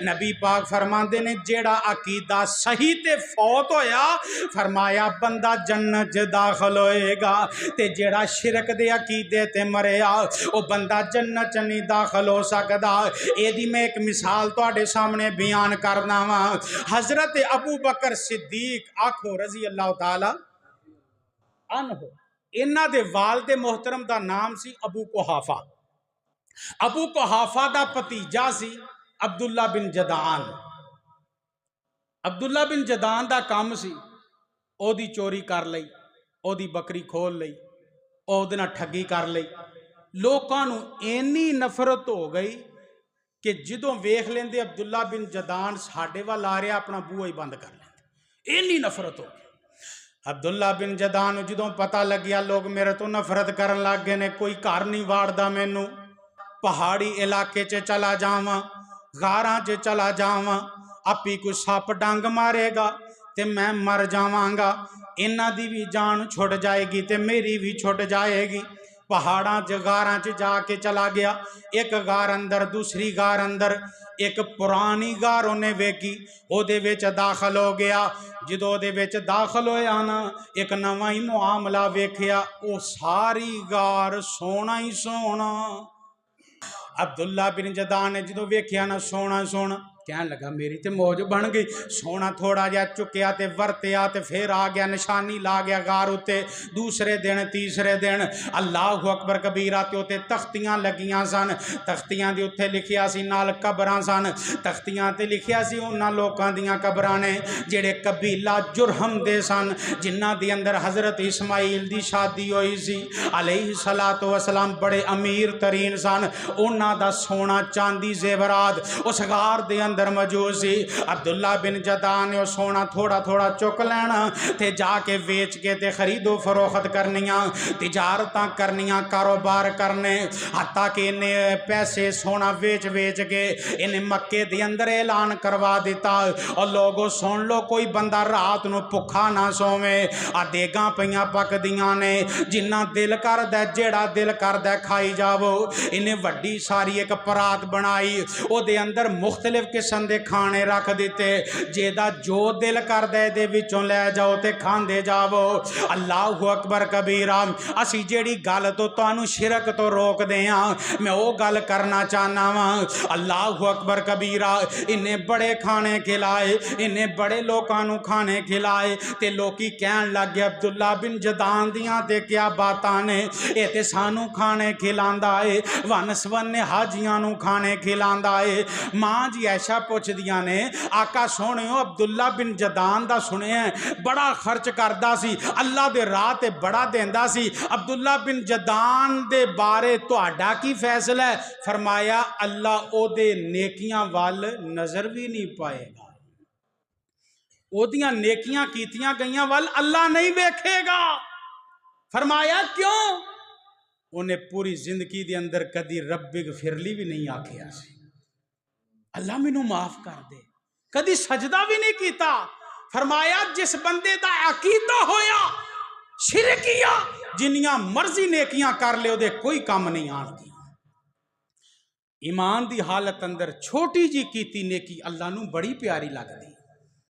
नबी पाक फरमाते ने जेड़ा अकीदा सही ते फौत होया फरमाया बंदा जन्नत च दाखिल होएगा ते जेड़ा शिरक दे अकीदे ते मरिया वो बंदा जन्नत च नहीं दाखिल हो सकदा। एदी मैं एक मिसाल तुहाडे सामने बयान करना वा। हजरत अबू बकर सिद्दीक आखो रजी अल्लाह तआला अन्हु, इन्हां दे वालिद मोहतरम दा नाम सी अबू कुहाफा। अबू कुहाफा दा भतीजा सी अब्दुल्ला बिन जदान। अब्दुल्ला बिन जदान दा काम सी ओदी चोरी कर लई, ओदी बकरी खोल लई, ओहदे नाल ठगी कर लई। लोकां नूं इन्नी नफरत हो गई कि जदों वेख लेंदे अब्दुल्ला बिन जदान साडे वाल आ रहा अपना बूहा ही बंद कर लेंदे, इन्नी नफरत हो गई। अब्दुल्ला बिन जदान जदों पता लग्या लोग मेरे तो नफरत करन लग गए ने, कोई घर नहीं वाड़दा मैनू, पहाड़ी इलाके च चला जावां, गारां च चला जावां, आपी कोई सप डंग मारेगा ते मैं मर जावांगा, इन्हां दी भी जान छुट जाएगी ते मेरी भी छुट जाएगी। पहाड़ां च गारां च जाके चला गया, एक गार अंदर दूसरी गार अंदर, एक पुरानी गार उन्हें वेखी, ओदे विच दाखिल हो गया। जदों ओदे विच दाखिल होया ना एक नवां ही मुआमला वेखिया, वो सारी गार सोना ही सोना। अब्दुल्ला बिन जदान ने जदों वेखिया ना सोना सोना, कहन लगा मेरी तो मौज बन गई। सोना थोड़ा जहा चुकया ते वरत्या ते फिर आ गया, निशानी ला गया गार उत्ते। दूसरे दिन तीसरे दिन अल्लाह अकबर कबीरा ते उत्ते तख्तियां लगियां सन, तख्तियां दे उत्ते लिखिया सी, नाल कबरां सन, तख्तियां ते लिखिया सी उन्हां लोकां दियां कबरां ने जेड़े कबीला जुरहम दे सन, जिन्हां दे अंदर हजरत इस्माइल दी शादी हुई सी अलैहि सलातो वसलाम, बड़े अमीर तरीन सन। उन्हां दा सोना चांदी जेवरात उस गार दे अंदर मौजूद सी। अब्दुल्ला बिन जदान ने सोना थोड़ा थोड़ा चुक लेना ते जाके वेच के ते खरीदो फरोख्त करनियां, तिजारतां करनियां, कारोबार करने। हत्ता कि इन्हें पैसे सोना वेच वेच के इन्हें मक्के दे अंदर ऐलान करवा दिता, और लोगों सुन लो कोई बंदा रात नूं भुखा ना सोवे, आ देगां पईयां पकदियां ने, जिन्ना दिल करदा जेड़ा दिल करदा खाई जावो। इन्हें वड्डी सारी एक परात बनाई, ओदे अंदर मुख्तलिफ किस्म के खाने रख दिते, जेदा जो दिल करदा दे विचों लै जाओ ते खांदे जावो। अल्लाह अकबर कबीरा। असी जेड़ी गल तो तुहानू शिरक तो रोकदे हां मैं वो गल करना चाहना वा। अल्लाह अकबर कबीरा। इन्हें बड़े खाने खिलाए, इन्हें बड़े लोगों नू खाने खिलाए ते लोकी कहन लग गए अब्दुल्ला बिन जदान दियां ते क्या बातां ने, ये ते सानू खाने खिलांदा है, वन सवन्ने हाजियां नू खाने खिलांदा है। मां जी ऐशा पुछदियां ने आका सोने अब्दुल्ला बिन जदान दा सुनिया बड़ा खर्च करदा सी, अल्लाह दे राह ते बड़ा देंदा सी, अब्दुल्ला बिन जदान दे बारे तुहाडा की फैसला है? फरमाया अल्लाह ओदे नेकियां वाल नजर भी नहीं पाएगा, ओदियां नेकियां कीतियां गईयां वाल अल्लाह नहीं वेखेगा। फरमाया क्यों? उन्हें पूरी जिंदगी दे अंदर कदी रब्बी गफिरली भी नहीं आखिया सी, अल्लाह मैनू माफ कर दे, कदी सजदा भी नहीं किया। फरमाया जिस बंदे दा अकीदा होया शिरकिया जिन्नियां मर्जी नेकियां कर ले ओदे कोई काम नहीं आनदी। ईमान दी हालत अंदर छोटी जी कीती नेकी अल्लाह नू बड़ी प्यारी लगदी।